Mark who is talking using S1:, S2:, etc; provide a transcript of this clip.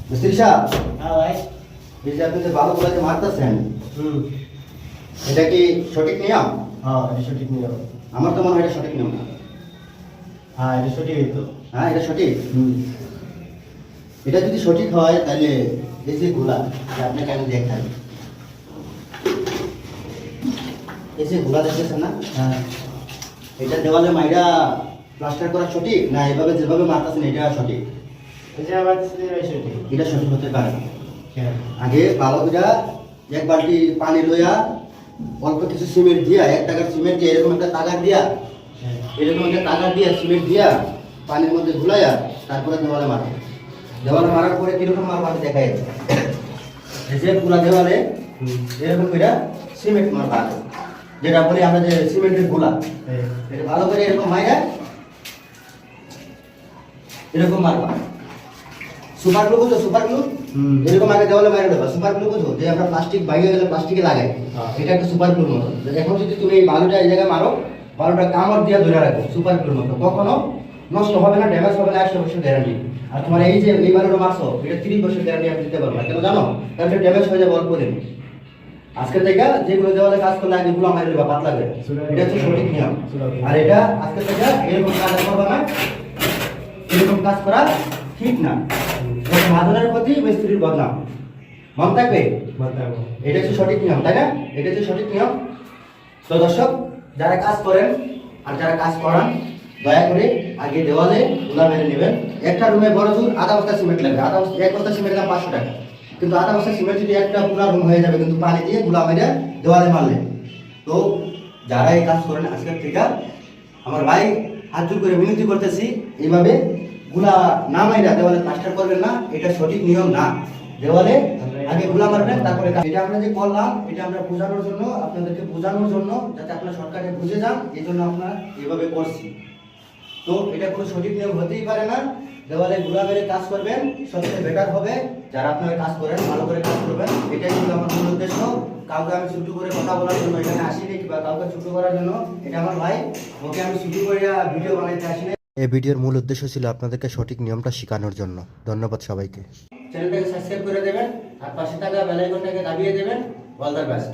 S1: মিস্ত্রি সাহেব,
S2: হ্যাঁ ভাই।
S1: এই যে আপনি যে বালুগুলোকে মারতেছেন,
S2: হুম।
S1: এটা কি সঠিক নিয়ম?
S2: হ্যাঁ, এটা সঠিক নিয়ম।
S1: আমার তো মনে হয় এটা সঠিক নিয়ম না।
S2: হ্যাঁ, এটা সঠিকই তো।
S1: হ্যাঁ, এটা সঠিক।
S2: হুম।
S1: এটা যদি সঠিক হয় তাহলে এই যে গুলা আপনাকে আমি দেখাই, এই যে গুলা দেখতেছেন না,
S2: হ্যাঁ।
S1: এটা দেওয়ালে মাইরা প্লাস্টার করা সঠিক না এভাবে যেভাবে মারতেছেন এটা সঠিক?
S2: এটা আবার সঠিক।
S1: এটা সঠিক হতে পারে না।
S2: কেন?
S1: আগে ভালো করে এক বালতি পানি লইয়া অল্প কিছু সিমেন্ট দিয়া, 1 টাকার সিমেন্ট দিয়ে এরকম একটা তাগার দিয়া,
S2: হ্যাঁ।
S1: এরকম একটা তাগার দিয়া সিমেন্ট দিয়া পানির মধ্যে ঘুলাইয়া তারপরে দেওয়ালে মারা। দেওয়ালে মারার পরে কিরকম মারবো আমি দেখাই। এই যে পুরা দেওয়ালে এরকম করে সিমেন্ট মারবা, যেটা বলি আমরা যে সিমেন্টের গুলা,
S2: হ্যাঁ।
S1: এটা ভালো করে এরকম মাইরা এরকম মারবা। সুপার গ্লু বুঝো? সুপার গ্লু
S2: হুম।
S1: এরকম আগে দেওয়ালে মাইরা দেবা। সুপার গ্লু বুঝো? যে আমরা প্লাস্টিক বাইরে গেলে প্লাস্টিকে লাগাই,
S2: হ্যাঁ।
S1: এটা একটা সুপার গ্লুর মতো। এখন যদি তুমি এই বালুটা এই জায়গায় মারো, বালুটা কামড় দিয়ে ধরে রাখো সুপার গ্লুর মতো, কখনো নষ্ট হবে না, ড্যামেজ হবে না, 100% গ্যারান্টি। আর তোমার এই যে এই বালুটা মারছো, এটা 30% গ্যারান্টি আমি দিতে পারবো না। কেন জানো? কারণ এটা ড্যামেজ হয়ে যাবে অল্প দিন। আজকে থেকে যেগুলো দেওয়ালে কাজ করলে আগে এগুলো মারি দেবা পাতলা করে, এটা হচ্ছে সঠিক নিয়ম। আর এটা আজকে থেকে এরকম কাজ করবা না, এরকম কাজ করা ঠিক না। সাধনের প্রতি মিস্ত্রির বদনাম, মন থাকবে। এটা হচ্ছে সঠিক নিয়ম, তাই না? এটা হচ্ছে সঠিক নিয়ম। তো দর্শক, যারা কাজ করেন আর যারা কাজ করান, দয়া করে আগে দেওয়ালে গুলা মেরে নেবেন। একটা রুমে বড় জোর আধা বস্তা সিমেন্ট লাগবে। এক বস্তা সিমেন্টের দাম 500 টাকা, কিন্তু আধা বস্তা সিমেন্ট যদি একটা পুরো রুম হয়ে যাবে, কিন্তু পানি দিয়ে গুলা মেরে দেওয়ালে মারলে। তো যারা এই কাজ করেন আজকের থেকে আমার ভাই হাত জোর করে বিনতি করতেছি, এইভাবে গুলা না মাইরা দেওয়ালে প্লাস্টার করবেন না, এটা সঠিক নিয়ম না। দেওয়ালে আগে গুলা মারবেন, তারপরে এটা আমরা যে করলাম, এটা আমরা বোঝানোর জন্য, আপনাদেরকে বোঝানোর জন্য, যাতে আপনারা শর্টকাটে বুঝে যান, এই জন্য আমরা এইভাবে করছি। তো এটা কোনো সঠিক নিয়ম হতেই পারে না। দেওয়ালে গুলা মেরে কাজ করবেন, সবচেয়ে বেটার হবে। যারা আপনারা কাজ করেন ভালো করে কাজ করবেন, এটাই ছিল আমার মূল উদ্দেশ্য। কাউকে আমি ছোট করে কথা বলার জন্য এখানে আসিনি, কিংবা কাউকে ছোট করার জন্য। এটা আমার ভাই, ওকে আমি ছোট করে ভিডিও বানাইতে আসিনি।
S3: এই ভিডিওর মূল উদ্দেশ্য ছিল আপনাদেরকে সঠিক নিয়মটা শেখানোর জন্য। ধন্যবাদ সবাইকে।
S1: চ্যানেলটাকে সাবস্ক্রাইব করে দেবেন, আর পাশে থাকা বেল আইকনটাকে দাবিয়ে দেবেন। All the best.